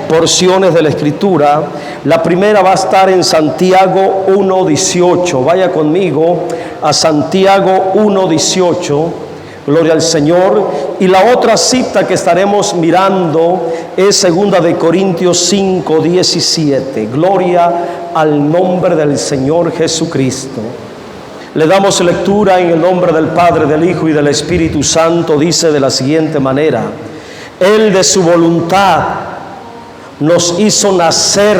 Porciones de la Escritura. La primera va a estar en Santiago 1:18. Vaya conmigo a Santiago 1:18. Gloria al Señor. Y la otra cita que estaremos mirando es segunda de Corintios 5:17. Gloria al nombre del Señor Jesucristo. Le damos lectura en el nombre del Padre, del Hijo y del Espíritu Santo. Dice de la siguiente manera: Él de su voluntad nos hizo nacer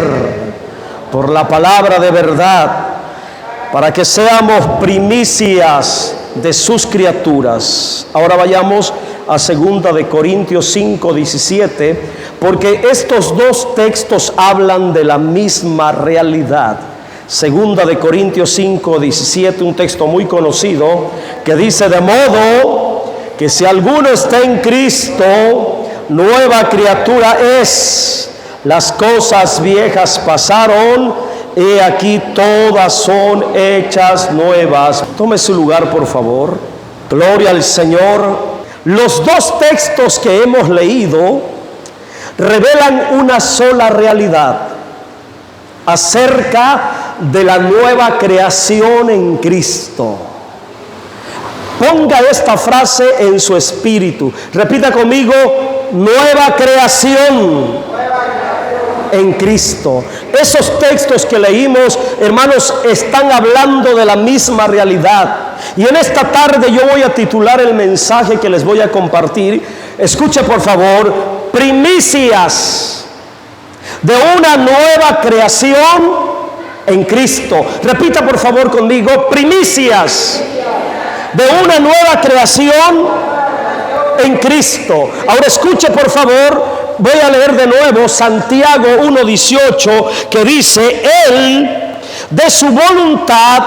por la palabra de verdad, para que seamos primicias de sus criaturas. Ahora vayamos a segunda de Corintios 5:17, porque estos dos textos hablan de la misma realidad. Segunda de Corintios 5:17, un texto muy conocido que dice: de modo que si alguno está en Cristo, nueva criatura es. Las cosas viejas pasaron, y aquí todas son hechas nuevas. Tome su lugar, por favor. Gloria al Señor. Los dos textos que hemos leído revelan una sola realidad acerca de la nueva creación en Cristo. Ponga esta frase en su espíritu. Repita conmigo: nueva creación en Cristo. Esos textos que leímos, hermanos, están hablando de la misma realidad. Y en esta tarde yo voy a titular el mensaje que les voy a compartir. Escuche por favor: primicias de una nueva creación en Cristo. Repita por favor conmigo: primicias de una nueva creación en Cristo. Ahora escuche por favor. Voy a leer de nuevo Santiago 1:18, que dice: Él de su voluntad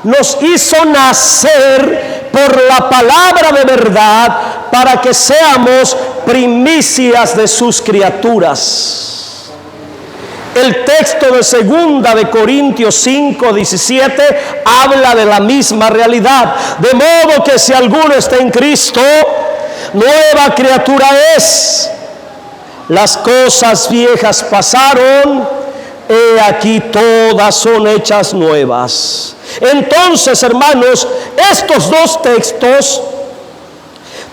nos hizo nacer por la palabra de verdad, para que seamos primicias de sus criaturas. El texto de segunda de Corintios 5:17 habla de la misma realidad. De modo que si alguno está en Cristo, nueva criatura es. Las cosas viejas pasaron, he aquí todas son hechas nuevas. Entonces, hermanos, estos dos textos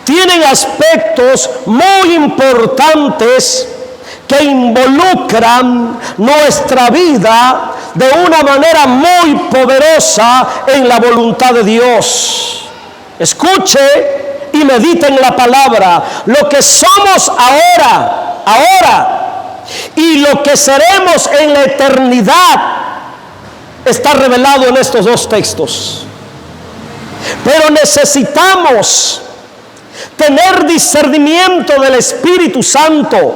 tienen aspectos muy importantes que involucran nuestra vida de una manera muy poderosa en la voluntad de Dios. Escuche y medite en la palabra. Lo que somos ahora y lo que seremos en la eternidad está revelado en estos dos textos. Pero necesitamos tener discernimiento del Espíritu Santo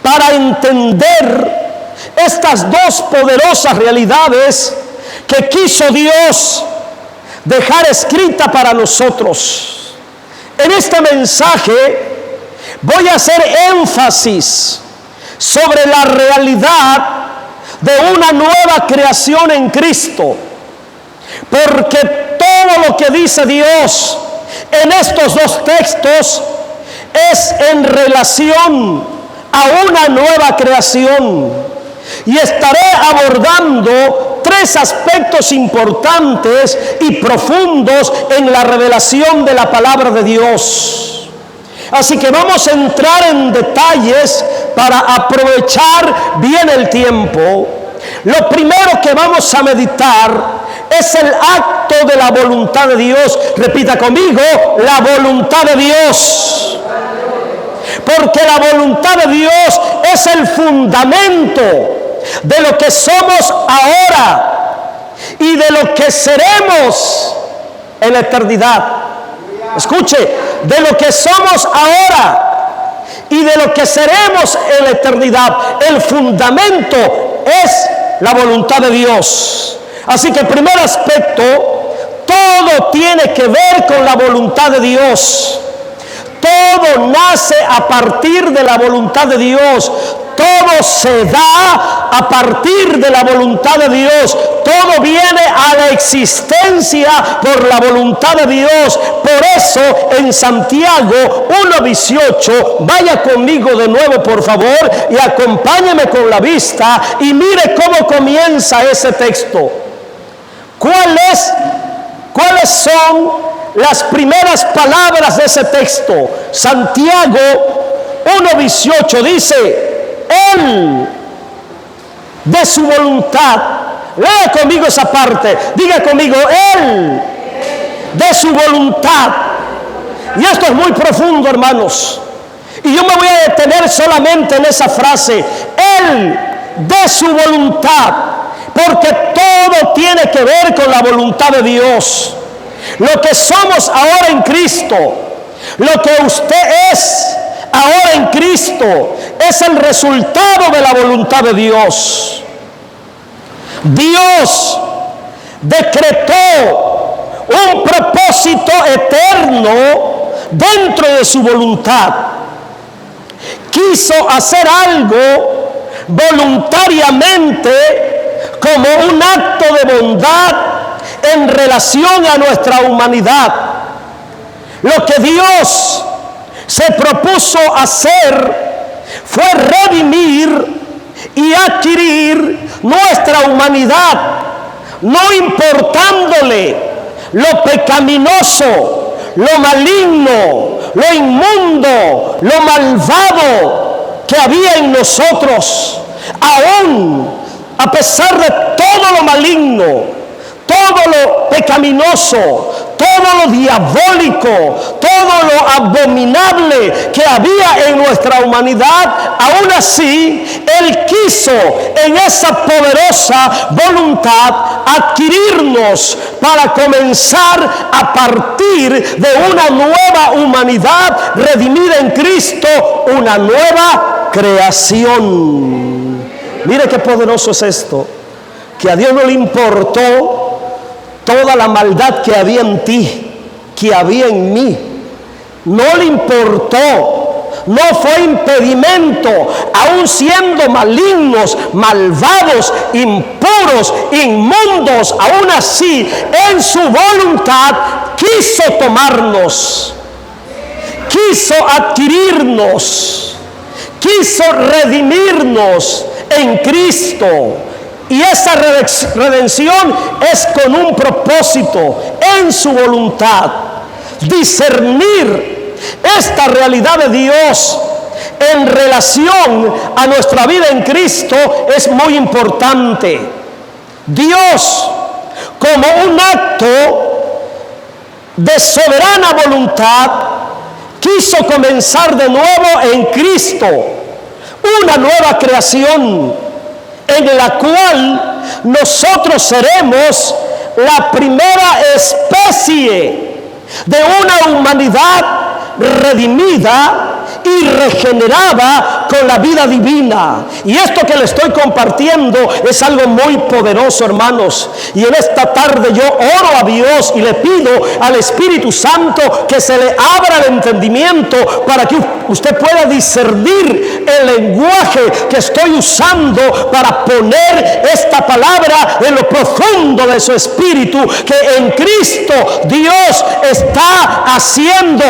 para entender estas dos poderosas realidades que quiso Dios dejar escrita para nosotros. En este mensaje voy a hacer énfasis sobre la realidad de una nueva creación en Cristo, porque todo lo que dice Dios en estos dos textos es en relación a una nueva creación. Y estaré abordando tres aspectos importantes y profundos en la revelación de la palabra de Dios. Así que vamos a entrar en detalles para aprovechar bien el tiempo. Lo primero que vamos a meditar es el acto de la voluntad de Dios. Repita conmigo: la voluntad de Dios. Porque la voluntad de Dios es el fundamento de lo que somos ahora y de lo que seremos en la eternidad. Escuche: de lo que somos ahora y de lo que seremos en la eternidad. El fundamento es la voluntad de Dios. Así que el primer aspecto, todo tiene que ver con la voluntad de Dios. Todo nace a partir de la voluntad de Dios. todo se da a partir de la voluntad de Dios. Todo viene a la existencia por la voluntad de Dios. Por eso en Santiago 1:18, vaya conmigo de nuevo por favor y acompáñeme con la vista y mire cómo comienza ese texto. ¿Cuáles son las primeras palabras de ese texto? Santiago 1:18 dice: Él de su voluntad. Lea conmigo esa parte. Diga conmigo: Él de su voluntad. Y esto es muy profundo, hermanos. Y yo me voy a detener solamente en esa frase: Él de su voluntad. Porque todo tiene que ver con la voluntad de Dios. Lo que somos ahora en Cristo, lo que usted es ahora en Cristo, es el resultado de la voluntad de Dios. Dios decretó un propósito eterno dentro de su voluntad. Quiso hacer algo voluntariamente como un acto de bondad en relación a nuestra humanidad. Lo que Dios se propuso hacer fue redimir y adquirir nuestra humanidad, no importándole lo pecaminoso, lo maligno, lo inmundo, lo malvado que había en nosotros. Aún a pesar de todo lo maligno, todo lo pecaminoso, todo lo diabólico, todo lo abominable que había en nuestra humanidad, aún así Él quiso en esa poderosa voluntad adquirirnos para comenzar a partir de una nueva humanidad redimida en Cristo, una nueva creación. Mire qué poderoso es esto, que a Dios no le importó toda la maldad que había en ti, que había en mí. No le importó, no fue impedimento, aún siendo malignos, malvados, impuros, inmundos, aún así en su voluntad quiso tomarnos, quiso adquirirnos, quiso redimirnos en Cristo. Y esa redención es con un propósito en su voluntad. Discernir esta realidad de Dios en relación a nuestra vida en Cristo es muy importante. Dios, como un acto de soberana voluntad, quiso comenzar de nuevo en Cristo una nueva creación, en la cual nosotros seremos la primera especie de una humanidad redimida y regenerada con la vida divina. Y esto que le estoy compartiendo es algo muy poderoso, hermanos. Y en esta tarde yo oro a Dios y le pido al Espíritu Santo que se le abra el entendimiento para que usted pueda discernir el lenguaje que estoy usando para poner esta palabra en lo profundo de su espíritu, que en Cristo Dios está haciendo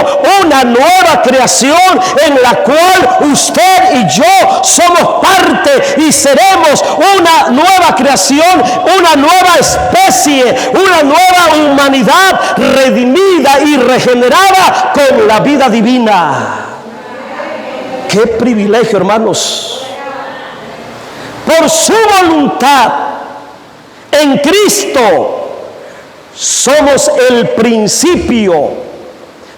una nueva creación en la cual usted y yo somos parte y seremos una nueva creación, una nueva especie, una nueva humanidad redimida y regenerada con la vida divina. ¡Qué privilegio, hermanos! Por su voluntad en Cristo somos el principio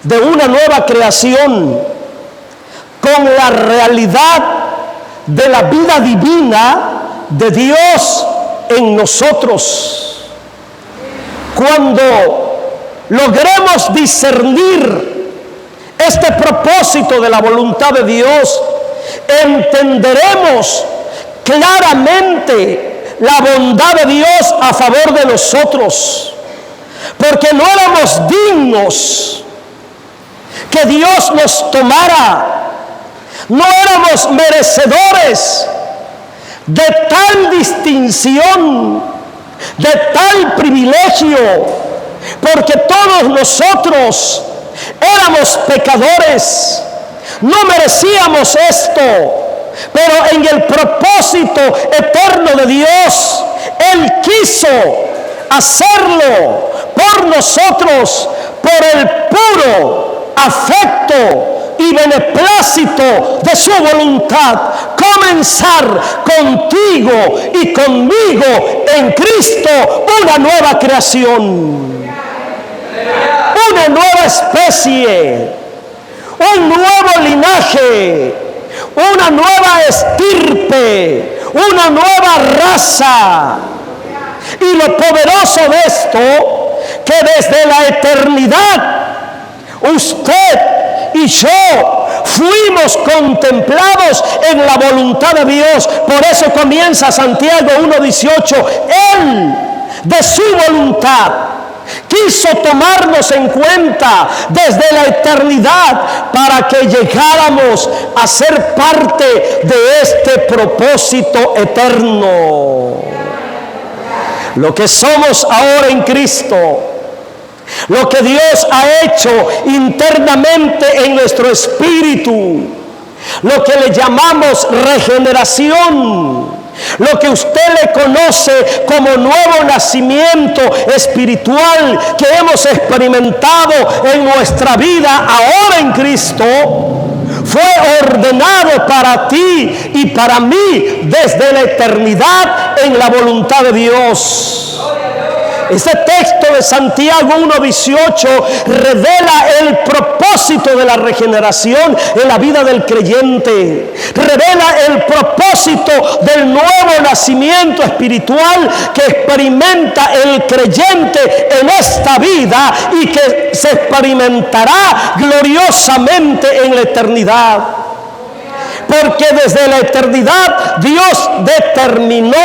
de una nueva creación, con la realidad de la vida divina de Dios en nosotros. Cuando logremos discernir este propósito de la voluntad de Dios, entenderemos claramente la bondad de Dios a favor de nosotros, porque no éramos dignos que Dios nos tomara. No éramos merecedores de tal distinción, de tal privilegio, porque todos nosotros éramos pecadores, no merecíamos esto, pero en el propósito eterno de Dios, Él quiso hacerlo por nosotros, por el puro afecto y beneplácito de su voluntad, comenzar contigo y conmigo en Cristo una nueva creación, una nueva especie, un nuevo linaje, una nueva estirpe, una nueva raza. Y lo poderoso de esto, que desde la eternidad usted y yo fuimos contemplados en la voluntad de Dios. Por eso comienza Santiago 1:18. Él, de su voluntad, quiso tomarnos en cuenta desde la eternidad para que llegáramos a ser parte de este propósito eterno. Lo que somos ahora en Cristo, lo que Dios ha hecho internamente en nuestro espíritu, lo que le llamamos regeneración, lo que usted le conoce como nuevo nacimiento espiritual que hemos experimentado en nuestra vida ahora en Cristo, fue ordenado para ti y para mí desde la eternidad en la voluntad de Dios. Este texto de Santiago 1:18 revela el propósito de la regeneración en la vida del creyente. Revela el propósito del nuevo nacimiento espiritual que experimenta el creyente en esta vida y que se experimentará gloriosamente en la eternidad. Porque desde la eternidad Dios determinó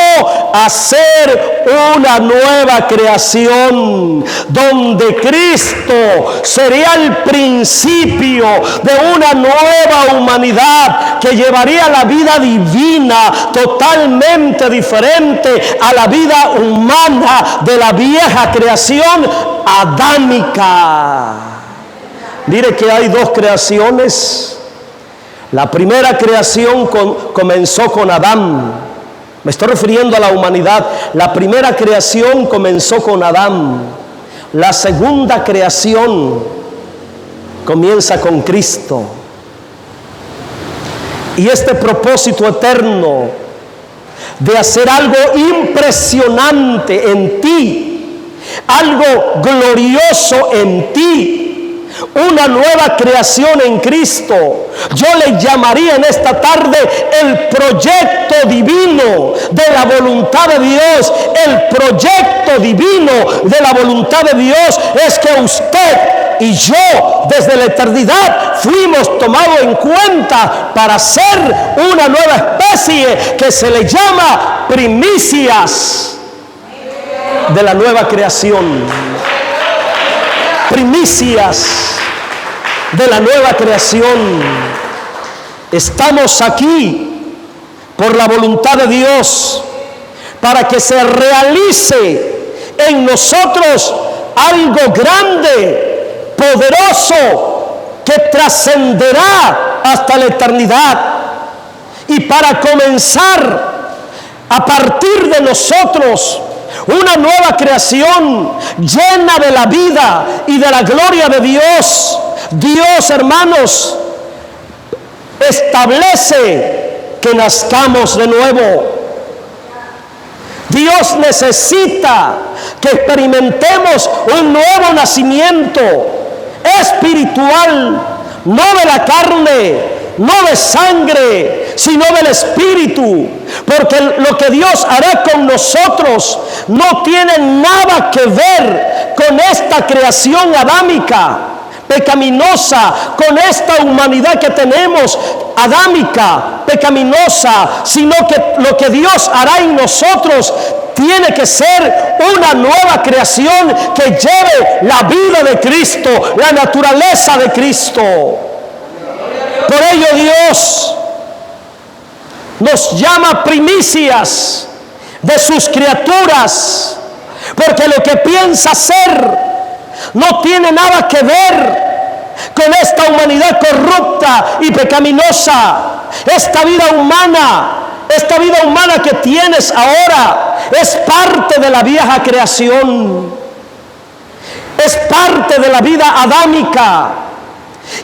hacer una nueva creación, donde Cristo sería el principio de una nueva humanidad que llevaría la vida divina totalmente diferente a la vida humana de la vieja creación adámica. Mire que hay dos creaciones. La primera creación comenzó con Adán. Me estoy refiriendo a la humanidad. La primera creación comenzó con Adán. La segunda creación comienza con Cristo. Y este propósito eterno de hacer algo impresionante en ti, algo glorioso en ti, una nueva creación en Cristo, yo le llamaría en esta tarde el proyecto divino de la voluntad de Dios. El proyecto divino de la voluntad de Dios es que usted y yo desde la eternidad fuimos tomados en cuenta para ser una nueva especie que se le llama primicias de la nueva creación. Primicias de la nueva creación. Estamos aquí por la voluntad de Dios para que se realice en nosotros algo grande, poderoso, que trascenderá hasta la eternidad, y para comenzar a partir de nosotros una nueva creación llena de la vida y de la gloria de Dios. Dios, hermanos, establece que nazcamos de nuevo. Dios necesita que experimentemos un nuevo nacimiento espiritual, no de la carne, no de sangre, sino del Espíritu. Porque lo que Dios hará con nosotros no tiene nada que ver con esta creación adámica, pecaminosa, con esta humanidad que tenemos, adámica, pecaminosa, sino que lo que Dios hará en nosotros tiene que ser una nueva creación que lleve la vida de Cristo, la naturaleza de Cristo. Por ello Dios nos llama primicias de sus criaturas, porque lo que piensa hacer no tiene nada que ver con esta humanidad corrupta y pecaminosa. Esta vida humana que tienes ahora es parte de la vieja creación, es parte de la vida adámica.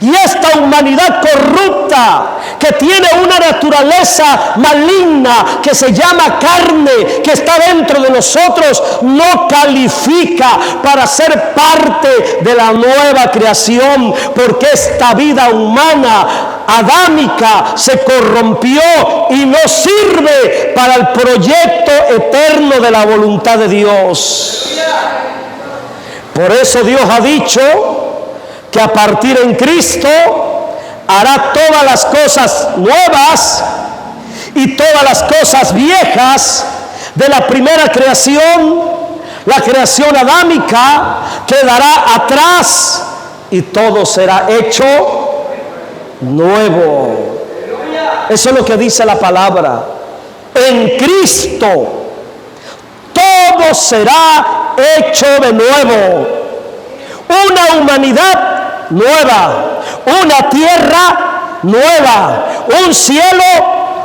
Y esta humanidad corrupta que tiene una naturaleza maligna que se llama carne, que está dentro de nosotros, no califica para ser parte de la nueva creación, porque esta vida humana adámica se corrompió y no sirve para el proyecto eterno de la voluntad de Dios. Por eso Dios ha dicho que a partir en Cristo hará todas las cosas nuevas y todas las cosas viejas de la primera creación, la creación adámica, quedará atrás y todo será hecho nuevo. Eso es lo que dice la palabra. En Cristo todo será hecho de nuevo. Una humanidad nueva, una tierra nueva, un cielo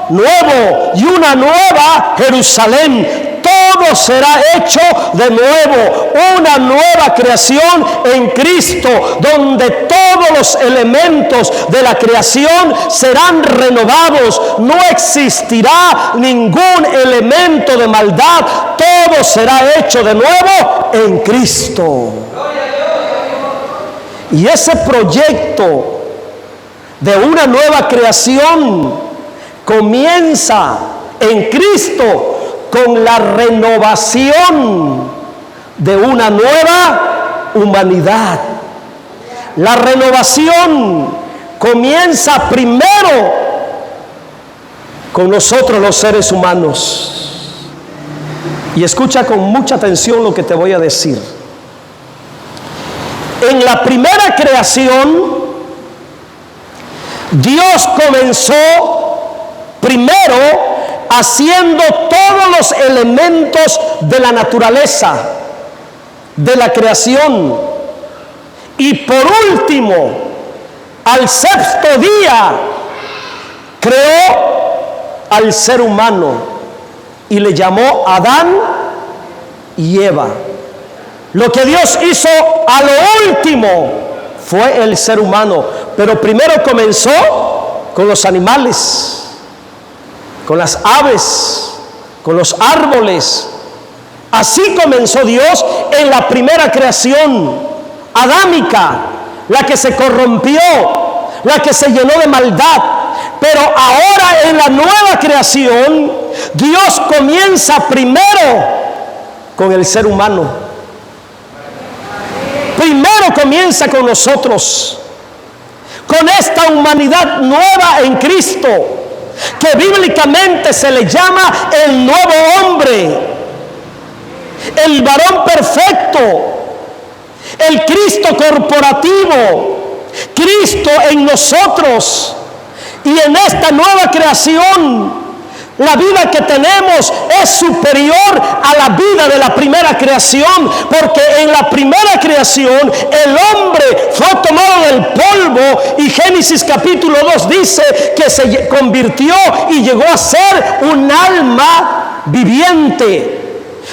nuevo y una nueva Jerusalén. Todo será hecho de nuevo, una nueva creación en Cristo, donde todos los elementos de la creación serán renovados. No existirá ningún elemento de maldad, todo será hecho de nuevo en Cristo. Y ese proyecto de una nueva creación comienza en Cristo con la renovación de una nueva humanidad. La renovación comienza primero con nosotros los seres humanos. Y escucha con mucha atención lo que te voy a decir. En la primera creación, Dios comenzó primero haciendo todos los elementos de la naturaleza, de la creación. Y por último, al sexto día, creó al ser humano y le llamó Adán y Eva. Lo que Dios hizo a lo último fue el ser humano, pero primero comenzó con los animales, con las aves, con los árboles. Así comenzó Dios en la primera creación adámica, la que se corrompió, la que se llenó de maldad. Pero ahora en la nueva creación, Dios comienza primero con el ser humano. Primero comienza con nosotros, con esta humanidad nueva en Cristo, que bíblicamente se le llama el nuevo hombre, el varón perfecto, el Cristo corporativo, Cristo en nosotros. Y en esta nueva creación, la vida que tenemos es superior a la vida de la primera creación, porque en la primera creación el hombre fue tomado del polvo y Génesis capítulo 2 dice que se convirtió y llegó a ser un alma viviente.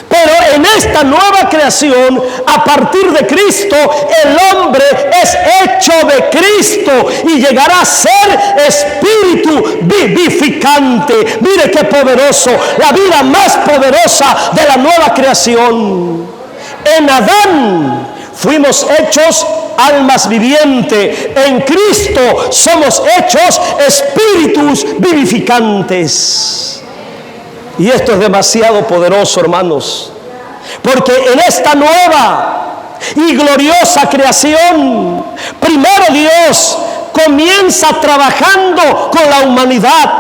Pero en esta nueva creación, a partir de Cristo, el hombre es hecho de Cristo y llegará a ser espíritu vivificante. Mire qué poderoso, la vida más poderosa de la nueva creación. En Adán fuimos hechos almas vivientes. En Cristo somos hechos espíritus vivificantes. Y esto es demasiado poderoso, hermanos, porque en esta nueva y gloriosa creación, primero Dios comienza trabajando con la humanidad,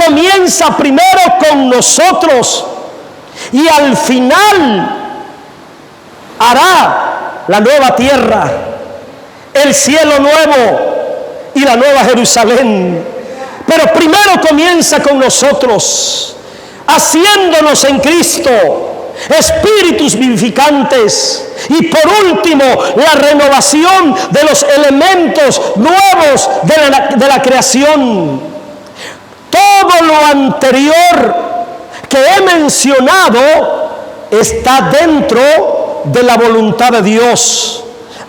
comienza primero con nosotros y al final hará la nueva tierra, el cielo nuevo y la nueva Jerusalén. Pero primero comienza con nosotros, haciéndonos en Cristo espíritus vivificantes. Y por último, la renovación de los elementos nuevos de la creación. Todo lo anterior que he mencionado está dentro de la voluntad de Dios.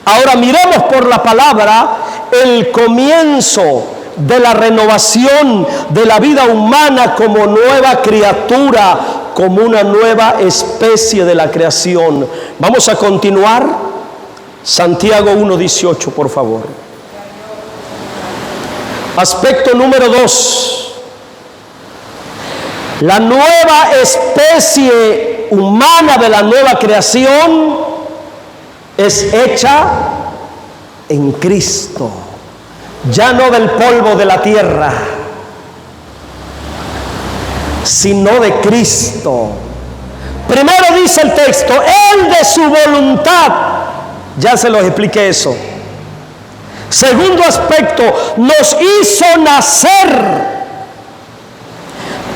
Ahora miremos por la palabra el comienzo de la renovación de la vida humana como nueva criatura, como una nueva especie de la creación. Vamos a continuar. Santiago 1:18, por favor. Aspecto número 2. La nueva especie humana de la nueva creación es hecha en Cristo, ya no del polvo de la tierra, sino de Cristo. Primero dice el texto, Él de su voluntad, ya se los expliqué eso. Segundo aspecto, nos hizo nacer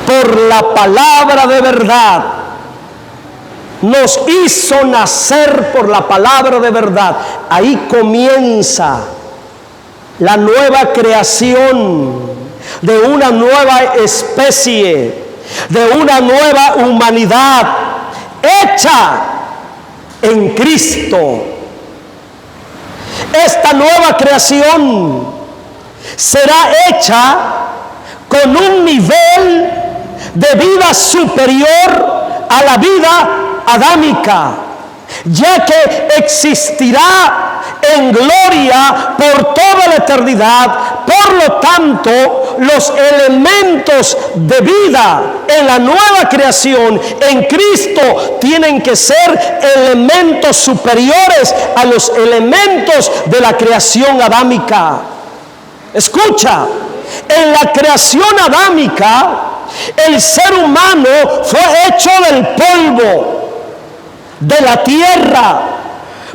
por la palabra de verdad. Nos hizo nacer por la palabra de verdad. Ahí comienza la nueva creación de una nueva especie, de una nueva humanidad hecha en Cristo. Esta nueva creación será hecha con un nivel de vida superior a la vida adámica, ya que existirá en gloria por toda la eternidad. Por lo tanto, los elementos de vida en la nueva creación en Cristo tienen que ser elementos superiores a los elementos de la creación adámica. Escucha, en la creación adámica, el ser humano fue hecho del polvo de la tierra.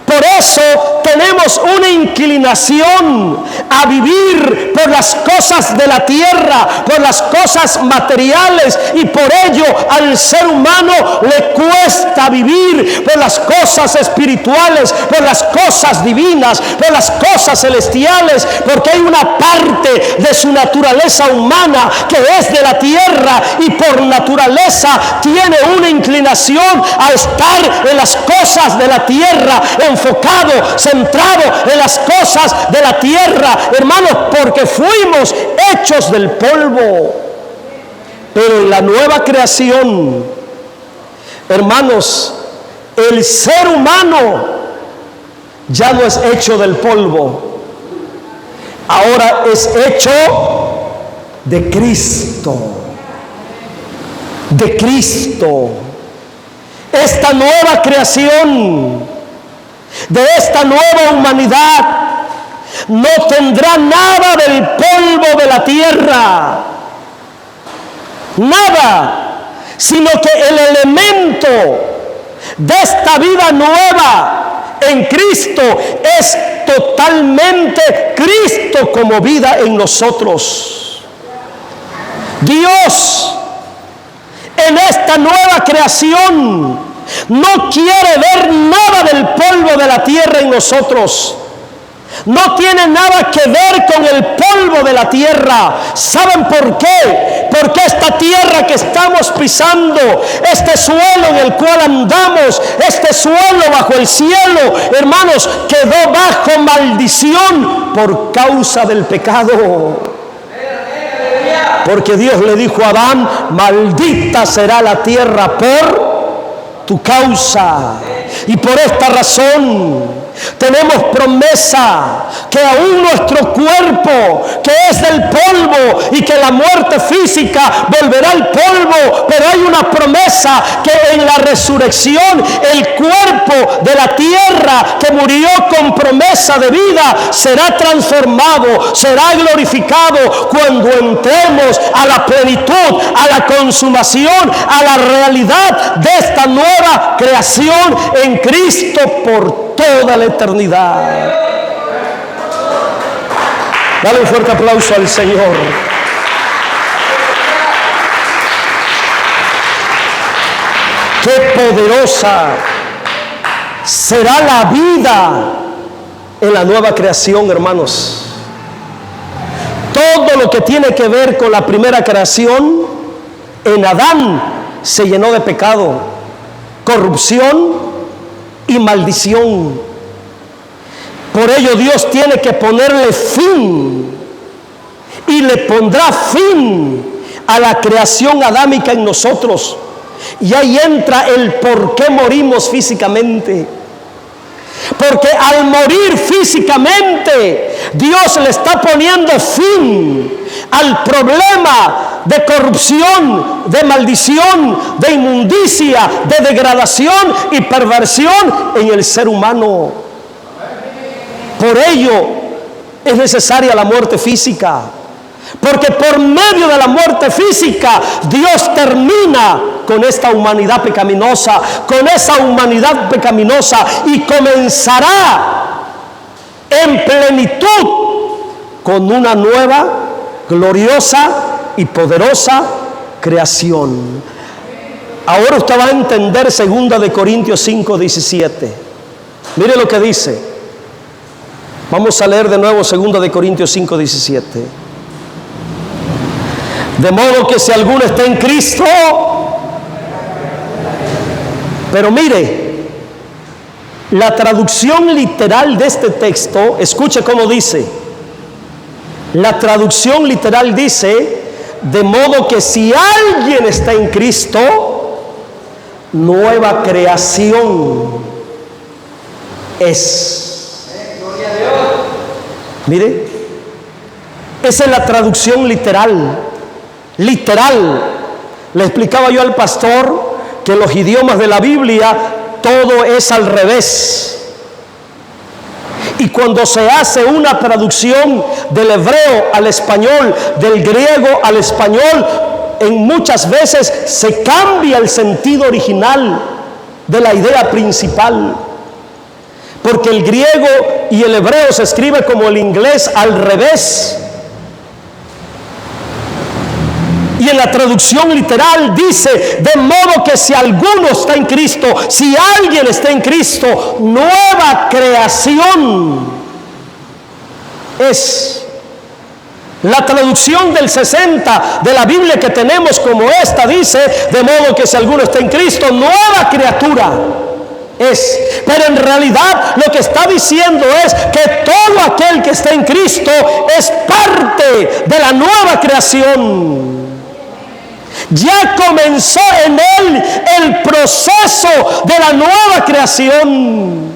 Por eso tenemos una inclinación a vivir por las cosas de la tierra, por las cosas materiales, y por ello al ser humano le cuesta vivir por las cosas espirituales, por las cosas divinas, por las cosas celestiales, porque hay una parte de su naturaleza humana que es de la tierra y por naturaleza tiene una inclinación a estar en las cosas de la tierra, enfocado, centrado en las cosas de la tierra, hermanos, porque fuimos hechos del polvo. Pero en la nueva creación, hermanos, el ser humano ya no es hecho del polvo, ahora es hecho de Cristo. De Cristo. Esta nueva creación, de esta nueva humanidad, no tendrá nada del polvo de la tierra, nada, sino que el elemento de esta vida nueva en Cristo es totalmente Cristo como vida en nosotros. Dios en esta nueva creación no quiere ver nada del polvo de la tierra en nosotros. No tiene nada que ver con el polvo de la tierra. ¿Saben por qué? Porque esta tierra que estamos pisando, este suelo en el cual andamos, este suelo bajo el cielo, hermanos, quedó bajo maldición por causa del pecado. Porque Dios le dijo a Adán, maldita será la tierra por tu causa. Y por esta razón tenemos promesa que aún nuestro cuerpo, que es del polvo y que la muerte física volverá al polvo, pero hay una promesa que en la resurrección el cuerpo de la tierra que murió con promesa de vida será transformado, será glorificado cuando entremos a la plenitud, a la consumación, a la realidad de esta nueva creación en Cristo por toda la eternidad. Dale un fuerte aplauso al Señor. qué poderosa será la vida en la nueva creación, hermanos. Todo lo que tiene que ver con la primera creación, en Adán se llenó de pecado, corrupción y maldición. Por ello Dios tiene que ponerle fin, y le pondrá fin a la creación adámica en nosotros. Y ahí entra el por qué morimos físicamente. Porque al morir físicamente, Dios le está poniendo fin al problema de corrupción, de maldición, de inmundicia, de degradación y perversión en el ser humano. Por ello es necesaria la muerte física. Porque por medio de la muerte física, Dios termina con esta humanidad pecaminosa, y comenzará en plenitud con una nueva, gloriosa y poderosa creación. Ahora usted va a entender 2 de Corintios 5:17. Mire lo que dice. Vamos a leer de nuevo 2 de Corintios 5:17. De modo que si alguno está en Cristo, pero mire, la traducción literal de este texto, escuche cómo dice. La traducción literal dice: de modo que si alguien está en Cristo, nueva creación es. Mire, esa es la traducción literal. Le explicaba yo al pastor que en los idiomas de la Biblia todo es al revés. Y cuando se hace una traducción del hebreo al español, del griego al español, en muchas veces se cambia el sentido original de la idea principal. Porque el griego y el hebreo se escribe como el inglés al revés. Y en la traducción literal dice: de modo que si alguno está en Cristo, si alguien está en Cristo, nueva creación es. La traducción del 60 de la Biblia que tenemos como esta dice: de modo que si alguno está en Cristo, nueva criatura es. Pero en realidad lo que está diciendo es que todo aquel que está en Cristo es parte de la nueva creación. Ya comenzó en él el proceso de la nueva creación.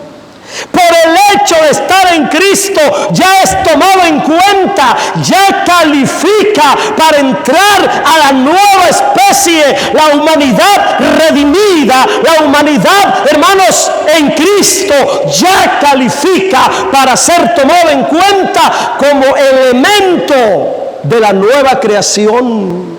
Por el hecho de estar en Cristo, ya es tomado en cuenta, ya califica para entrar a la nueva especie, la humanidad redimida, la humanidad, hermanos, en Cristo, ya califica para ser tomado en cuenta como elemento de la nueva creación.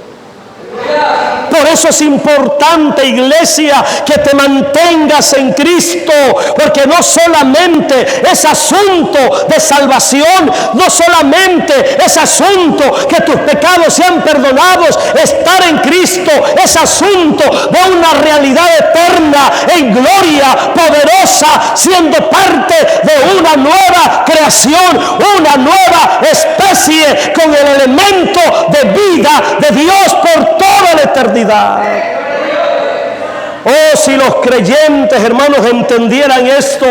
Por eso es importante, iglesia, que te mantengas en Cristo, porque no solamente es asunto de salvación, no solamente es asunto que tus pecados sean perdonados. Estar en Cristo es asunto de una realidad eterna, en gloria, poderosa, siendo parte de una nueva creación, una nueva especie con el elemento de vida de Dios por toda la eternidad. Oh, si los creyentes, hermanos, entendieran esto,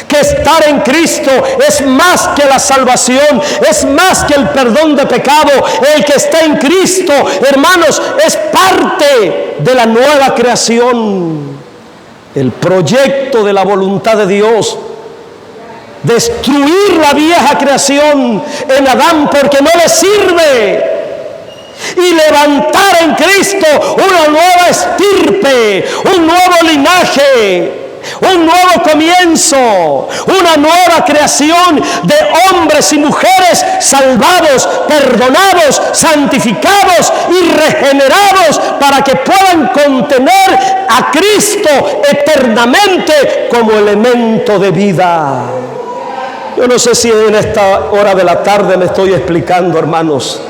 que estar en Cristo es más que la salvación, es más que el perdón de pecado. El que está en Cristo, hermanos, es parte de la nueva creación. El proyecto de la voluntad de Dios: destruir la vieja creación en Adán porque no le sirve, y levantar en Cristo una nueva estirpe, un nuevo linaje, un nuevo comienzo, una nueva creación de hombres y mujeres salvados, perdonados, santificados y regenerados, para que puedan contener a Cristo eternamente como elemento de vida. Yo no sé si en esta hora de la tarde me estoy explicando, hermanos.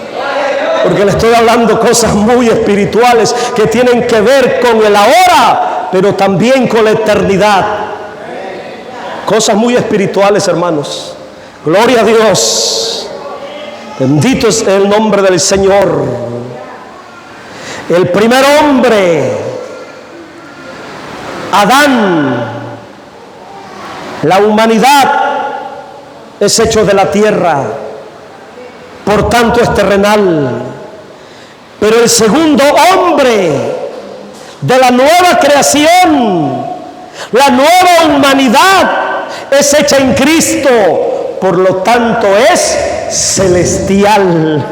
Porque le estoy hablando cosas muy espirituales que tienen que ver con el ahora, pero también con la eternidad. Cosas muy espirituales, hermanos. Gloria a Dios. Bendito es el nombre del Señor. El primer hombre, Adán, la humanidad es hecho de la tierra, por tanto es terrenal. Pero el segundo hombre de la nueva creación, la nueva humanidad, es hecha en Cristo, por lo tanto es celestial.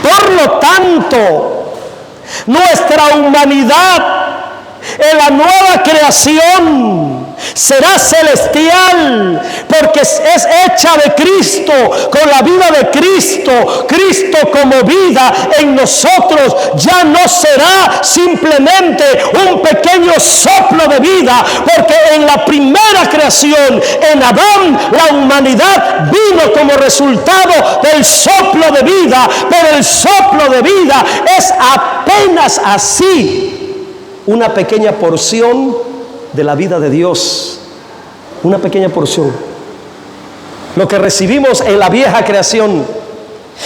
Por lo tanto, nuestra humanidad en la nueva creación será celestial, porque es hecha de Cristo, con la vida de Cristo. Cristo como vida en nosotros ya no será simplemente un pequeño soplo de vida, porque en la primera creación, en Adán, la humanidad vino como resultado del soplo de vida, pero el soplo de vida es apenas así una pequeña porción de la vida de Dios, una pequeña porción. Lo que recibimos en la vieja creación,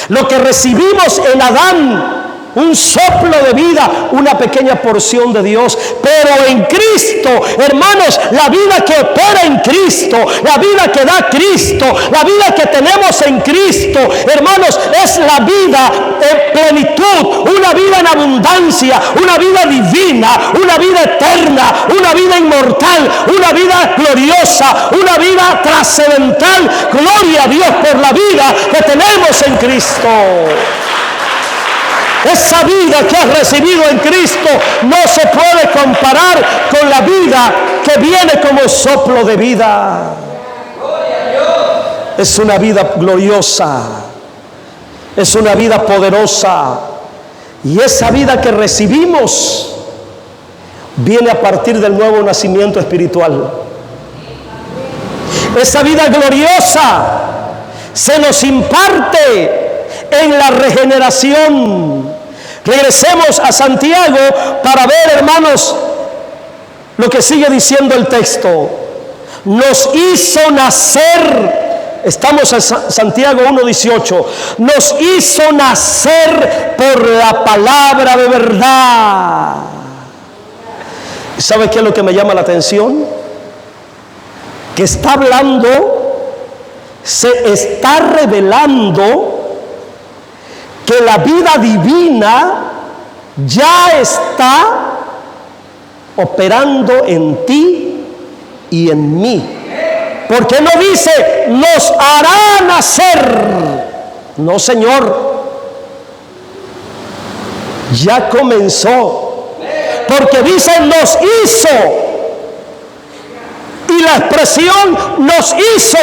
lo que recibimos en Adán, un soplo de vida, una pequeña porción de Dios. Pero en Cristo, hermanos, la vida que opera en Cristo, la vida que da Cristo, la vida que tenemos en Cristo, hermanos, es la vida en plenitud, una vida en abundancia, una vida divina, una vida eterna, una vida inmortal, una vida gloriosa, una vida trascendental. Gloria a Dios por la vida que tenemos en Cristo. Esa vida que has recibido en Cristo no se puede comparar con la vida que viene como soplo de vida. Es una vida gloriosa, es una vida poderosa, y esa vida que recibimos viene a partir del nuevo nacimiento espiritual. Esa vida gloriosa se nos imparte en la regeneración. Regresemos a Santiago para ver, hermanos, lo que sigue diciendo el texto. Nos hizo nacer, estamos en Santiago 1:18, nos hizo nacer por la palabra de verdad. ¿Sabe qué es lo que me llama la atención? Que está hablando, se está revelando que la vida divina ya está operando en ti y en mí. Porque no dice nos hará nacer. No, Señor, ya comenzó. Porque dice nos hizo, y la expresión nos hizo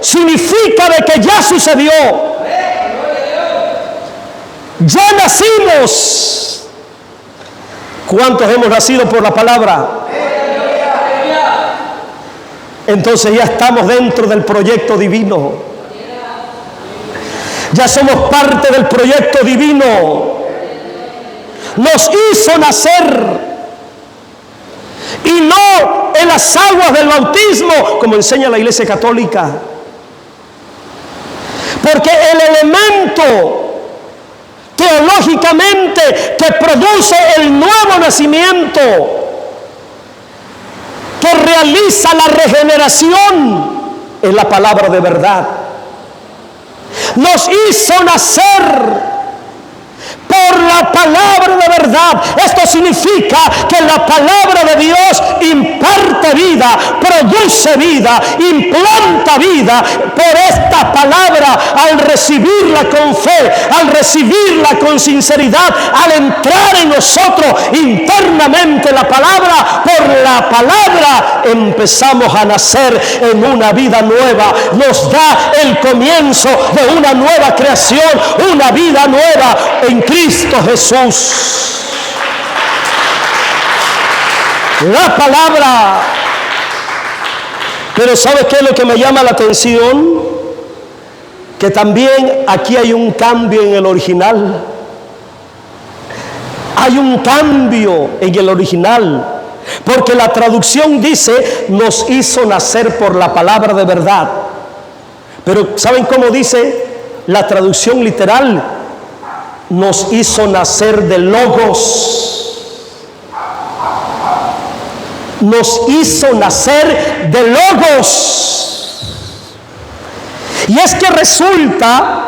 significa de que ya sucedió. Ya nacimos. ¿Cuántos hemos nacido por la palabra? Entonces ya estamos dentro del proyecto divino. Ya somos parte del proyecto divino. Nos hizo nacer, y no en las aguas del bautismo, como enseña la Iglesia Católica. Porque el elemento teológicamente que produce el nuevo nacimiento, que realiza la regeneración, es la palabra de verdad. Nos hizo nacer por la palabra de verdad. Esto significa que la palabra de Dios imparte vida, produce vida, implanta vida. Por esta palabra, al recibirla con fe, al recibirla con sinceridad, al entrar en nosotros internamente la palabra, por la palabra empezamos a nacer en una vida nueva. Nos da el comienzo de una nueva creación, una vida nueva en Cristo Jesús. La palabra. Pero ¿sabe qué es lo que me llama la atención? que también aquí hay un cambio en el original. Hay un cambio en el original, porque la traducción dice: nos hizo nacer por la palabra de verdad. Pero ¿saben cómo dice la traducción literal? Nos hizo nacer de Logos. Nos hizo nacer de Logos. Y es que resulta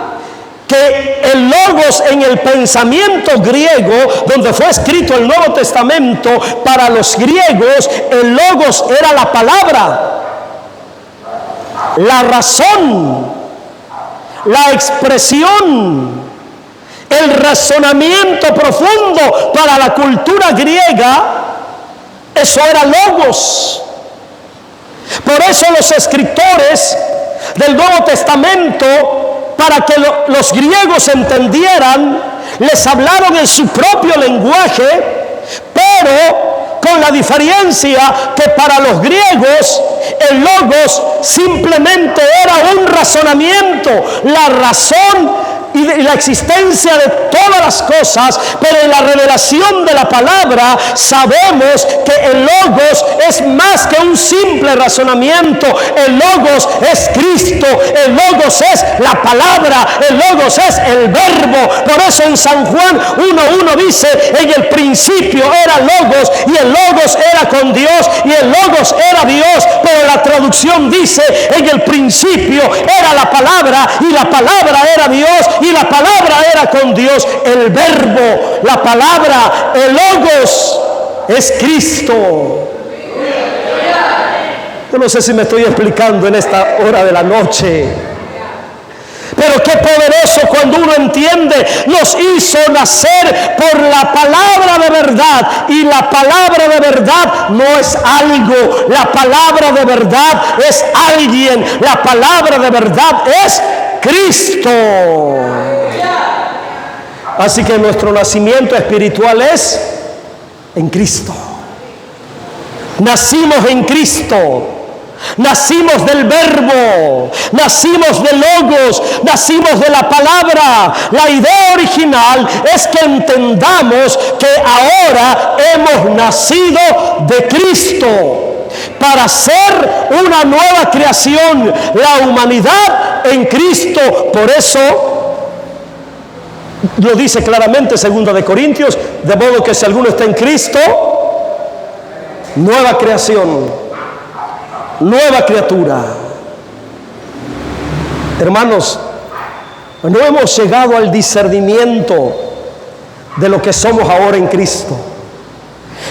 que el Logos en el pensamiento griego, donde fue escrito el Nuevo Testamento, para los griegos el Logos era la palabra, la razón, la expresión, el razonamiento profundo. Para la cultura griega eso era Logos. Por eso los escritores del Nuevo Testamento, para que los griegos entendieran, les hablaron en su propio lenguaje, pero con la diferencia que para los griegos el Logos simplemente era un razonamiento, la razón y la existencia de todas las cosas. Pero en la revelación de la palabra sabemos que el Logos es más que un simple razonamiento. El Logos es Cristo, el Logos es la palabra, el Logos es el verbo. Por eso en San Juan 1:1 dice: en el principio era Logos, y el Logos era con Dios, y el Logos era Dios. Pero la traducción dice: en el principio era la palabra, y la palabra era Dios, y la palabra era con Dios. El verbo, la palabra, el Logos es Cristo. Yo no sé si me estoy explicando en esta hora de la noche, pero qué poderoso cuando uno entiende: nos hizo nacer por la palabra de verdad. Y la palabra de verdad no es algo, la palabra de verdad es alguien, la palabra de verdad es Cristo. Así que nuestro nacimiento espiritual es en Cristo. Nacimos en Cristo. Nacimos del verbo, nacimos de Logos, nacimos de la palabra. La idea original es que entendamos que ahora hemos nacido de Cristo para ser una nueva creación, la humanidad en Cristo. Por eso lo dice claramente 2 de Corintios: de modo que si alguno está en Cristo, nueva creación, nueva criatura. Hermanos, no hemos llegado al discernimiento de lo que somos ahora en Cristo.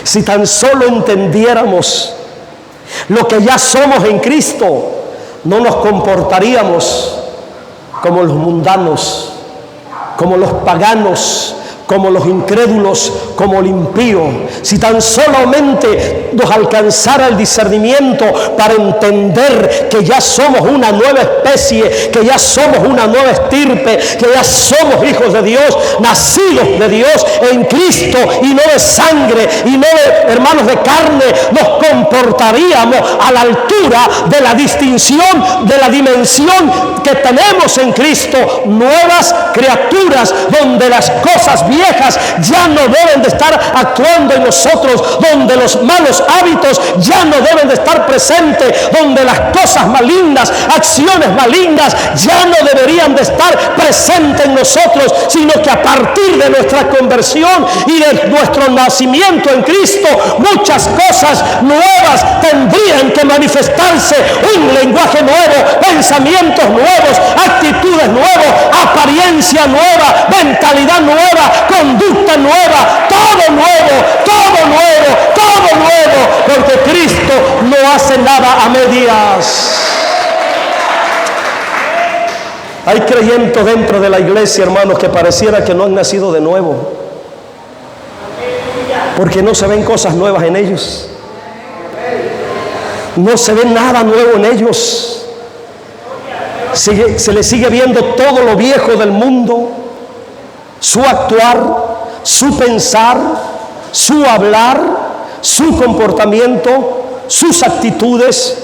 Si tan solo entendiéramos lo que ya somos en Cristo, no nos comportaríamos como los mundanos, como los paganos, como los incrédulos, como el impío. Si tan solamente nos alcanzara el discernimiento para entender que ya somos una nueva especie, que ya somos una nueva estirpe, que ya somos hijos de Dios, nacidos de Dios en Cristo, y no de sangre, y no de hermanos de carne, nos comportaríamos a la altura de la distinción, de la dimensión que tenemos en Cristo, nuevas criaturas, donde las cosas viejas ya no deben de estar actuando en nosotros, donde los malos hábitos ya no deben de estar presentes, donde las cosas malignas, acciones malignas ya no deberían de estar presentes en nosotros, sino que a partir de nuestra conversión y de nuestro nacimiento en Cristo, muchas cosas nuevas tendrían que manifestarse: un lenguaje nuevo, pensamientos nuevos, actitudes nuevas, apariencia nueva, mentalidad nueva, conducta nueva, todo nuevo, todo nuevo, todo nuevo, porque Cristo no hace nada a medias. Hay creyentes dentro de la iglesia, hermanos, que pareciera que no han nacido de nuevo, porque no se ven cosas nuevas en ellos, no se ve nada nuevo en ellos. Se les sigue viendo todo lo viejo del mundo: su actuar, su pensar, su hablar, su comportamiento, sus actitudes.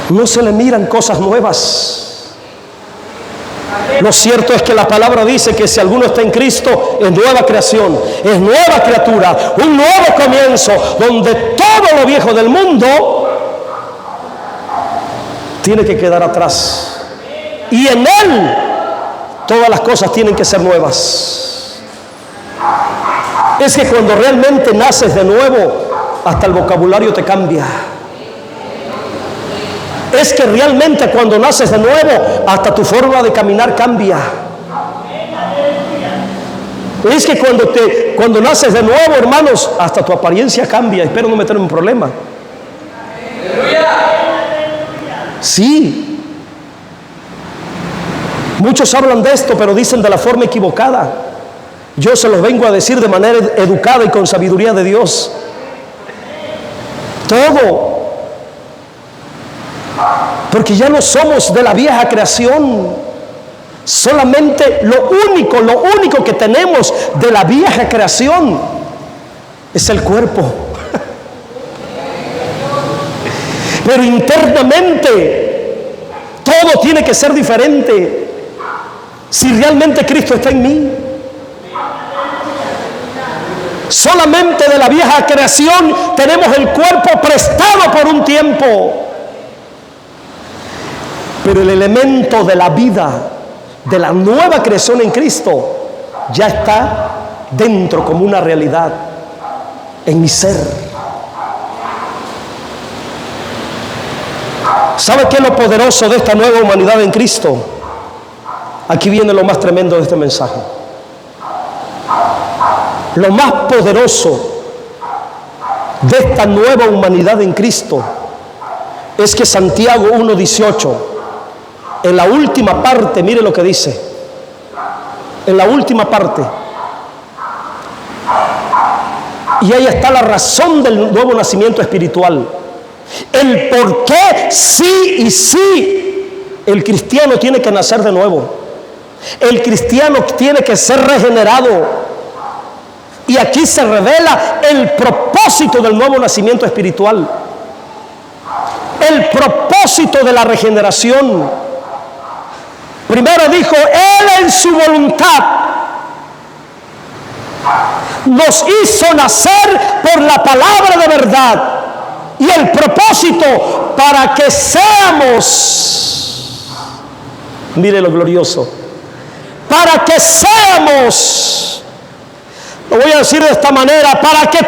no se le miran cosas nuevas. Lo cierto es que la palabra dice que si alguno está en Cristo, es nueva creación, es nueva criatura, un nuevo comienzo, donde todo lo viejo del mundo tiene que quedar atrás. Y en Él todas las cosas tienen que ser nuevas. Es que cuando realmente naces de nuevo, hasta el vocabulario te cambia. Es que realmente cuando naces de nuevo, hasta tu forma de caminar cambia. Es que cuando naces de nuevo, hermanos, hasta tu apariencia cambia. Espero no meterme en un problema. Sí. Muchos hablan de esto, pero dicen de la forma equivocada. Yo se los vengo a decir de manera educada y con sabiduría de Dios. Todo. Porque ya no somos de la vieja creación. Solamente lo único que tenemos de la vieja creación es el cuerpo. Pero internamente todo tiene que ser diferente si realmente Cristo está en mí. Solamente de la vieja creación tenemos el cuerpo prestado por un tiempo. Pero el elemento de la vida, de la nueva creación en Cristo, ya está dentro como una realidad en mi ser. ¿Sabe qué es lo poderoso de esta nueva humanidad en Cristo? Aquí viene lo más tremendo de este mensaje. Lo más poderoso de esta nueva humanidad en Cristo es que Santiago 1:18, en la última parte, mire lo que dice. En la última parte. Y ahí está la razón del nuevo nacimiento espiritual. El por qué sí y sí el cristiano tiene que nacer de nuevo. El cristiano tiene que ser regenerado. Y aquí se revela el propósito del nuevo nacimiento espiritual. El propósito de la regeneración. Primero dijo, Él en su voluntad nos hizo nacer por la palabra de verdad. Y el propósito para que seamos, mire lo glorioso, para que seamos, lo voy a decir de esta manera, para que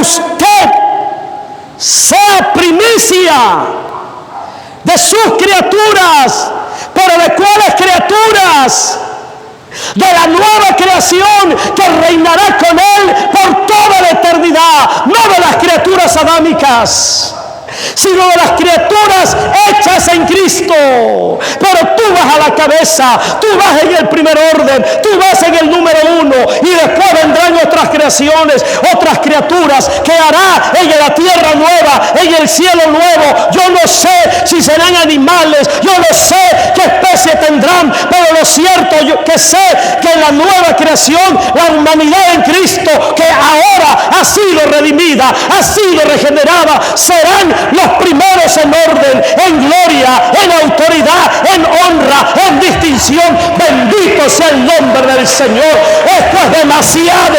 usted sea primicia de sus criaturas, pero ¿de cuáles criaturas? De la nueva creación que reinará con Él por toda la eternidad, no de las criaturas adámicas, sino de las criaturas hechas en Cristo. Pero tú vas a la cabeza, tú vas en el primer orden, tú vas en el número 1, y después vendrán otras creaciones, otras criaturas que hará en la tierra nueva, en el cielo nuevo. Yo no sé si serán animales, yo no sé qué especie tendrán, pero lo cierto que sé que en la nueva creación, la humanidad en Cristo, que ahora ha sido redimida, ha sido regenerada, serán los primeros en orden, en gloria, en autoridad, en honra, en distinción. Bendito sea el nombre del Señor. Esto es demasiado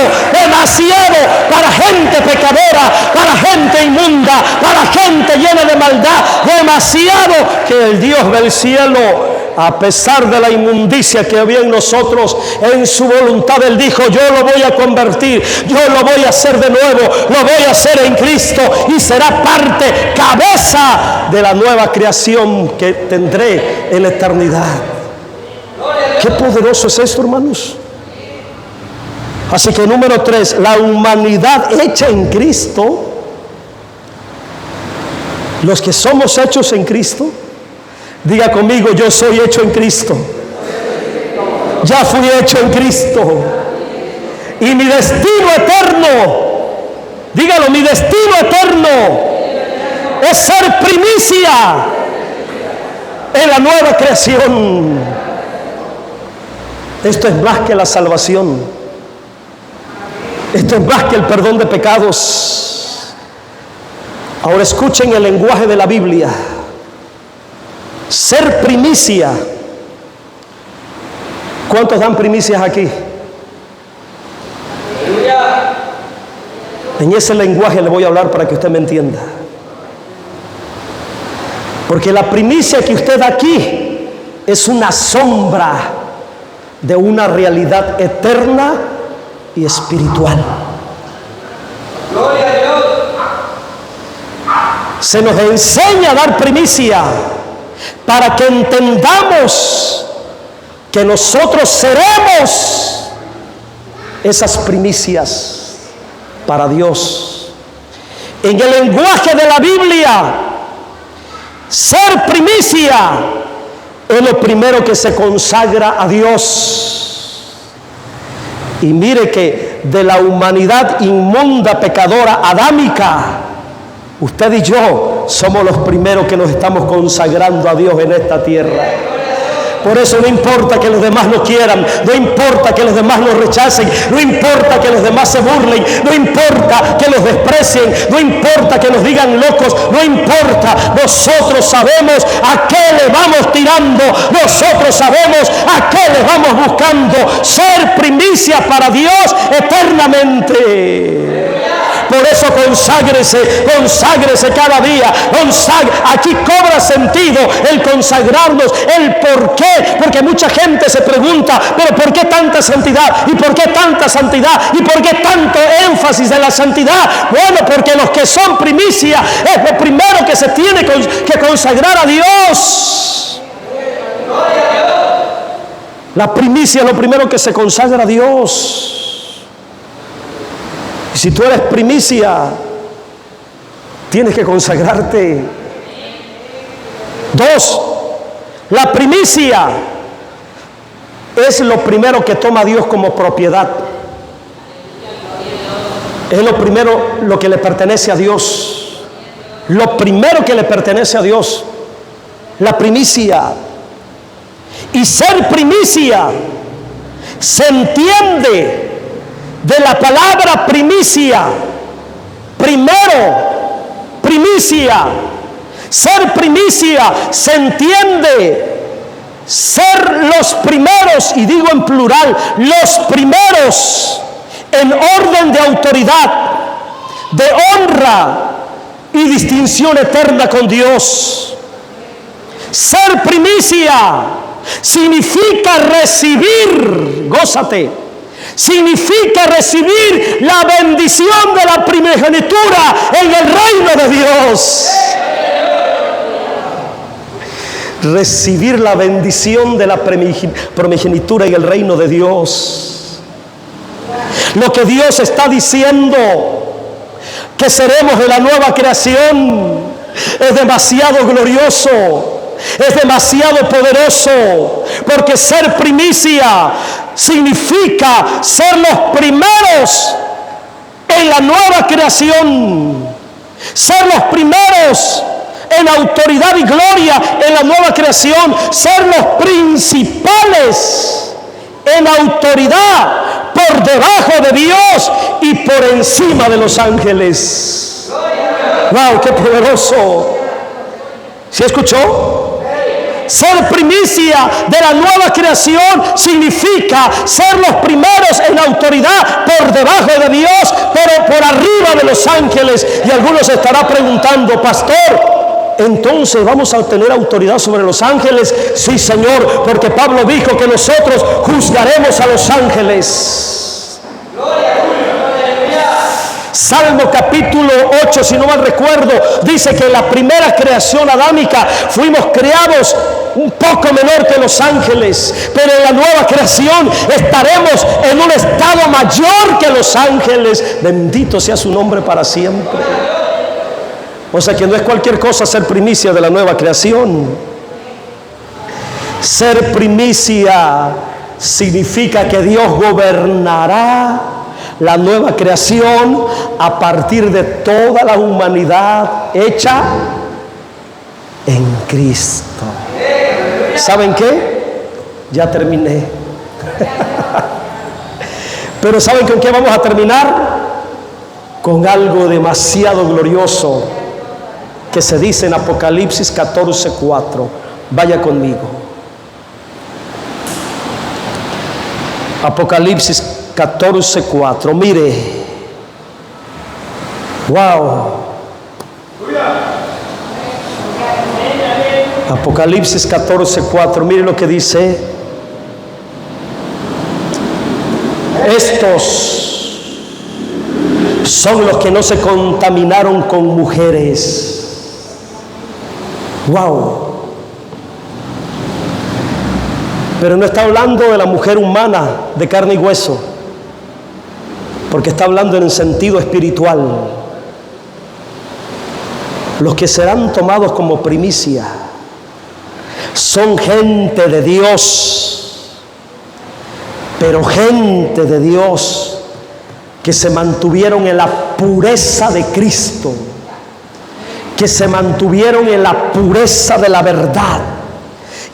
para gente pecadora, para gente inmunda, para gente llena de maldad. Demasiado que el Dios del cielo, a pesar de la inmundicia que había en nosotros, en su voluntad Él dijo, yo lo voy a convertir, yo lo voy a hacer de nuevo, lo voy a hacer en Cristo, y será parte, cabeza de la nueva creación que tendré en la eternidad. Qué poderoso es esto, hermanos. Así que número 3, la humanidad hecha en Cristo, los que somos hechos en Cristo. Diga conmigo, yo soy hecho en Cristo. Ya fui hecho en Cristo. Y mi destino eterno, dígalo, mi destino eterno es ser primicia en la nueva creación. Esto es más que la salvación. Esto es más que el perdón de pecados. Ahora escuchen el lenguaje de la Biblia. Ser primicia. ¿Cuántos dan primicias aquí? En ese lenguaje le voy a hablar para que usted me entienda. Porque la primicia que usted da aquí es una sombra de una realidad eterna y espiritual. Gloria a Dios. Se nos enseña a dar primicia para que entendamos que nosotros seremos esas primicias para Dios. En el lenguaje de la Biblia, ser primicia es lo primero que se consagra a Dios. Y mire que de la humanidad inmunda, pecadora, adámica, usted y yo somos los primeros que nos estamos consagrando a Dios en esta tierra. Por eso no importa que los demás no quieran, no importa que los demás nos rechacen, no importa que los demás se burlen, no importa que los desprecien, no importa que nos digan locos, no importa. Nosotros sabemos a qué le vamos tirando, nosotros sabemos a qué le vamos buscando. Ser primicia para Dios eternamente. Por eso conságrese cada día. Aquí cobra sentido el consagrarnos. ¿El por qué? Porque mucha gente se pregunta, pero ¿por qué tanta santidad? ¿Y por qué tanta santidad? ¿Y por qué tanto énfasis en la santidad? Bueno, porque los que son primicia es lo primero que se tiene que consagrar a Dios. La primicia es lo primero que se consagra a Dios. Y si tú eres primicia, tienes que consagrarte. 2, la primicia es lo primero que toma Dios como propiedad. Es lo primero, lo que le pertenece a Dios. Lo primero que le pertenece a Dios. La primicia. Y ser primicia se entiende de la palabra primicia. Primero, primicia. Ser primicia se entiende ser los primeros, y digo en plural, los primeros en orden de autoridad, de honra y distinción eterna con Dios. Ser primicia significa recibir, gózate, significa recibir la bendición de la primogenitura en el reino de Dios. Recibir la bendición de la primogenitura en el reino de Dios. Lo que Dios está diciendo que seremos de la nueva creación es demasiado glorioso. Es demasiado poderoso, porque ser primicia significa ser los primeros en la nueva creación, ser los primeros en autoridad y gloria en la nueva creación, ser los principales en autoridad por debajo de Dios y por encima de los ángeles. ¡Wow! ¡Qué poderoso! ¿Sí escuchó? Ser primicia de la nueva creación significa ser los primeros en autoridad por debajo de Dios, pero por arriba de los ángeles. Y algunos se estará preguntando, pastor, entonces vamos a tener autoridad sobre los ángeles. Sí, Señor, porque Pablo dijo que nosotros juzgaremos a los ángeles. Salmo capítulo 8, si no mal recuerdo, dice que en la primera creación adámica fuimos creados un poco menor que los ángeles, pero en la nueva creación estaremos en un estado mayor que los ángeles. Bendito sea su nombre para siempre. O sea que no es cualquier cosa ser primicia de la nueva creación. Ser primicia significa que Dios gobernará la nueva creación a partir de toda la humanidad hecha en Cristo. ¿Saben qué? Ya terminé. Pero ¿saben con qué vamos a terminar? Con algo demasiado glorioso. que se dice en Apocalipsis 14:4. Vaya conmigo. Apocalipsis 14:4. Mire. Wow. Apocalipsis 14:4. Mire lo que dice. Estos son los que no se contaminaron con mujeres. Wow. Pero no está hablando de la mujer humana de carne y hueso, porque está hablando en el sentido espiritual. Los que serán tomados como primicia son gente de Dios, pero gente de Dios que se mantuvieron en la pureza de Cristo, que se mantuvieron en la pureza de la verdad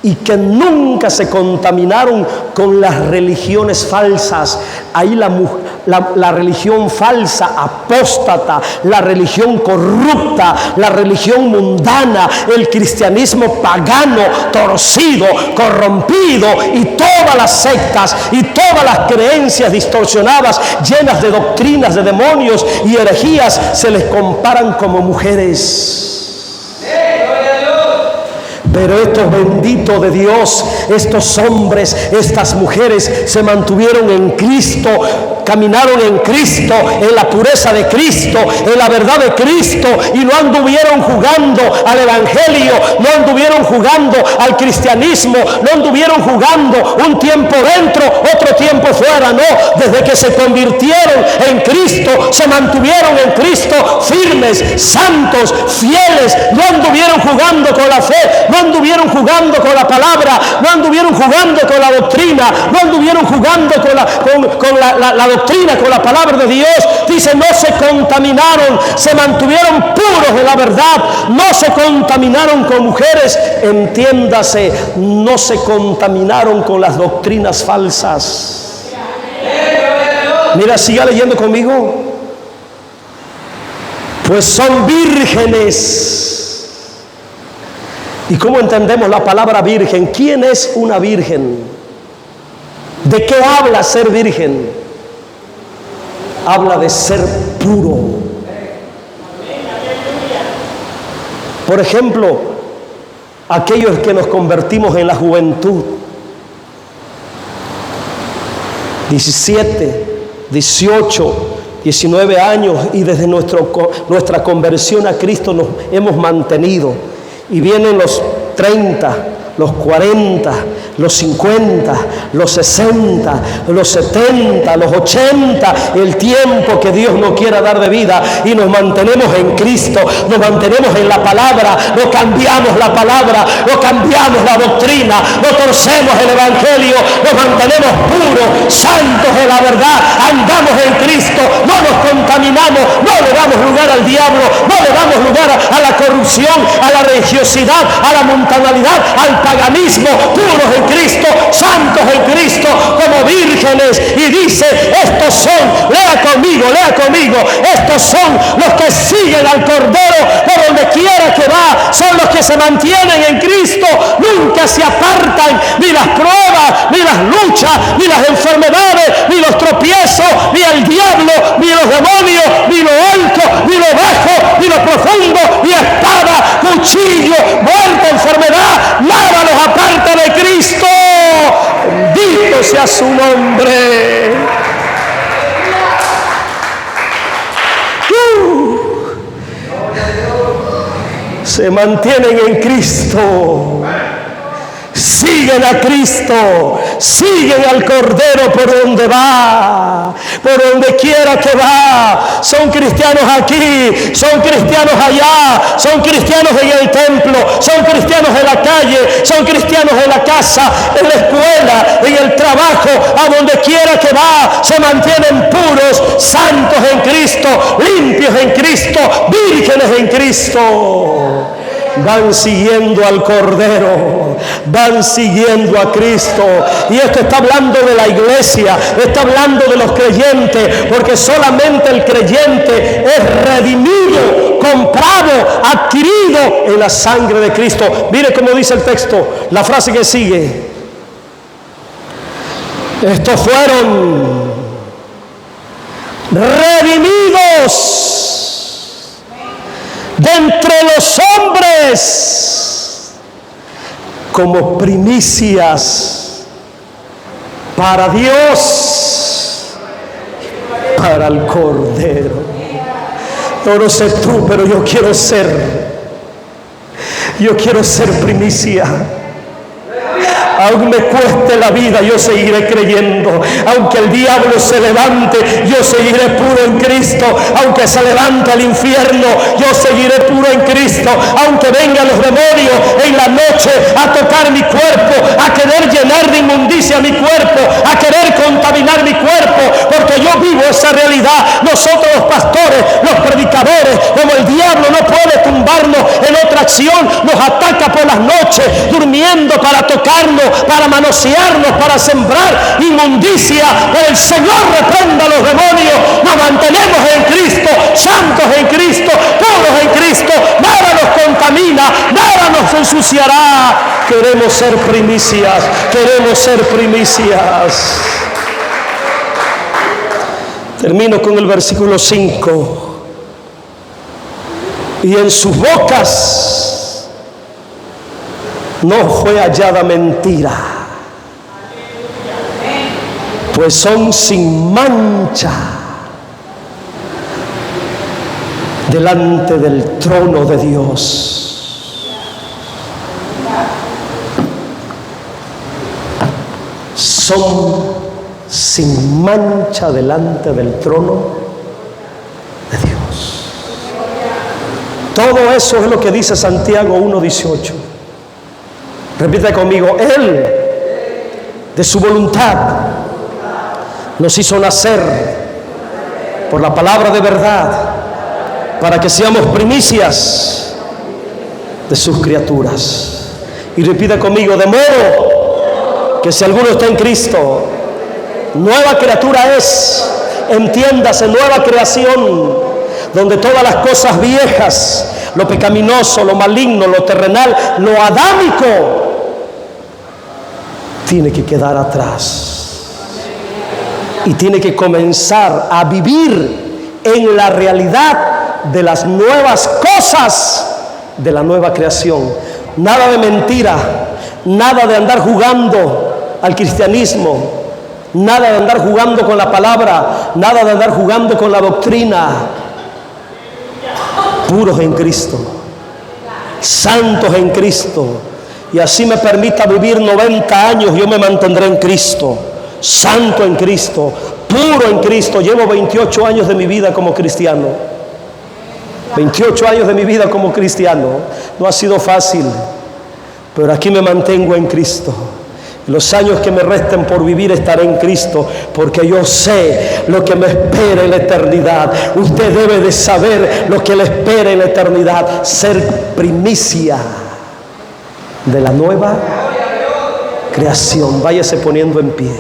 y que nunca se contaminaron con las religiones falsas. Ahí la religión falsa, apóstata, la religión corrupta, la religión mundana, el cristianismo pagano, torcido, corrompido, y todas las sectas y todas las creencias distorsionadas, llenas de doctrinas de demonios y herejías, se les comparan como mujeres. Pero estos benditos de Dios, estos hombres, estas mujeres se mantuvieron en Cristo, caminaron en Cristo, en la pureza de Cristo, en la verdad de Cristo, y no anduvieron jugando al evangelio, no anduvieron jugando al cristianismo, no anduvieron jugando un tiempo dentro, otro tiempo fuera. No, desde que se convirtieron en Cristo, se mantuvieron en Cristo firmes, santos, fieles. No anduvieron jugando con la fe, no anduvieron jugando con la palabra, no anduvieron jugando con la doctrina, no anduvieron jugando con la doctrina, con la palabra de Dios. Dice, no se contaminaron, se mantuvieron puros de la verdad, no se contaminaron con mujeres, entiéndase, no se contaminaron con las doctrinas falsas. Mira, siga leyendo conmigo. Pues son vírgenes. ¿Y cómo entendemos la palabra virgen? ¿Quién es una virgen? ¿De qué habla ser virgen? Habla de ser puro. Por ejemplo, aquellos que nos convertimos en la juventud, 17, 18, 19 años, y desde nuestra conversión a Cristo nos hemos mantenido. Y vienen los 30, los 40, los 50, los 60, los 70, los 80, el tiempo que Dios nos quiera dar de vida, y nos mantenemos en Cristo, nos mantenemos en la palabra, no cambiamos la palabra, no cambiamos la doctrina, no torcemos el evangelio, nos mantenemos puros, santos de la verdad, andamos en Cristo, no nos contaminamos, no le damos lugar al diablo, no le damos lugar a la corrupción, a la religiosidad, a la mundanalidad, al paganismo, puros en Cristo, santos en Cristo, como vírgenes. Y dice, estos son, lea conmigo, estos son los que siguen al Cordero por donde quiera que va, son los que se mantienen en Cristo, nunca se apartan ni las pruebas, ni las luchas, ni las enfermedades, ni los tropiezos, ni el diablo, ni los demonios, ni lo alto, ni lo bajo, ni lo profundo, ni espada, cuchillo, muerte, enfermedad, nada los aparta de Cristo. Bendito sea su nombre. Se mantienen en Cristo, siguen a Cristo, siguen al Cordero por donde va, por donde quiera que va. Son cristianos aquí, son cristianos allá, son cristianos en el templo, son cristianos en la calle, son cristianos en la casa, en la escuela, en el trabajo, a donde quiera que va, se mantienen puros, santos en Cristo, limpios en Cristo, vírgenes en Cristo. Van siguiendo al Cordero, van siguiendo a Cristo. Y esto está hablando de la iglesia, está hablando de los creyentes, porque solamente el creyente es redimido comprado, adquirido en la sangre de Cristo. Mire cómo dice el texto, la frase que sigue. Estos fueron redimidos de entre los hombres como primicias para Dios, para el Cordero. Yo no sé tú, pero yo quiero ser primicia. Aunque me cueste la vida, yo seguiré creyendo. Aunque el diablo se levante, yo seguiré puro en Cristo. Aunque se levante el infierno, yo seguiré puro en Cristo. Aunque vengan los demonios en la noche a tocar mi cuerpo, a querer llenar de inmundicia mi cuerpo, a querer contaminar mi cuerpo, porque yo vivo esa realidad. Nosotros los pastores, los predicadores, como el diablo no puede tumbarnos en otra acción, nos ataca por las noches, durmiendo para tocarnos, para manosearnos, para sembrar inmundicia. Pero el Señor reprenda a los demonios. Nos mantenemos en Cristo, santos en Cristo, puros en Cristo. Nada nos contamina, nada nos ensuciará. Queremos ser primicias, queremos ser primicias. Termino con el versículo 5. Y en sus bocas no fue hallada mentira, pues son sin mancha delante del trono de Dios. Son sin mancha delante del trono de Dios. Todo eso es lo que dice Santiago 1:18. Repite conmigo: Él, de su voluntad, nos hizo nacer por la palabra de verdad, para que seamos primicias de sus criaturas. Y repite conmigo: de modo que si alguno está en Cristo, nueva criatura es. Entiéndase, nueva creación, donde todas las cosas viejas, lo pecaminoso, lo maligno, lo terrenal, lo adámico, tiene que quedar atrás y tiene que comenzar a vivir en la realidad de las nuevas cosas de la nueva creación. Nada de mentira, nada de andar jugando al cristianismo, nada de andar jugando con la palabra, nada de andar jugando con la doctrina. Puros en Cristo, santos en Cristo. Y así me permita vivir 90 años, yo me mantendré en Cristo, santo en Cristo, puro en Cristo. Llevo 28 años de mi vida como cristiano. 28 años de mi vida como cristiano. No ha sido fácil, pero aquí me mantengo en Cristo. Los años que me resten por vivir estaré en Cristo, porque yo sé lo que me espera en la eternidad. Usted debe de saber lo que le espera en la eternidad. Ser primicia de la nueva creación. Váyase poniendo en pie.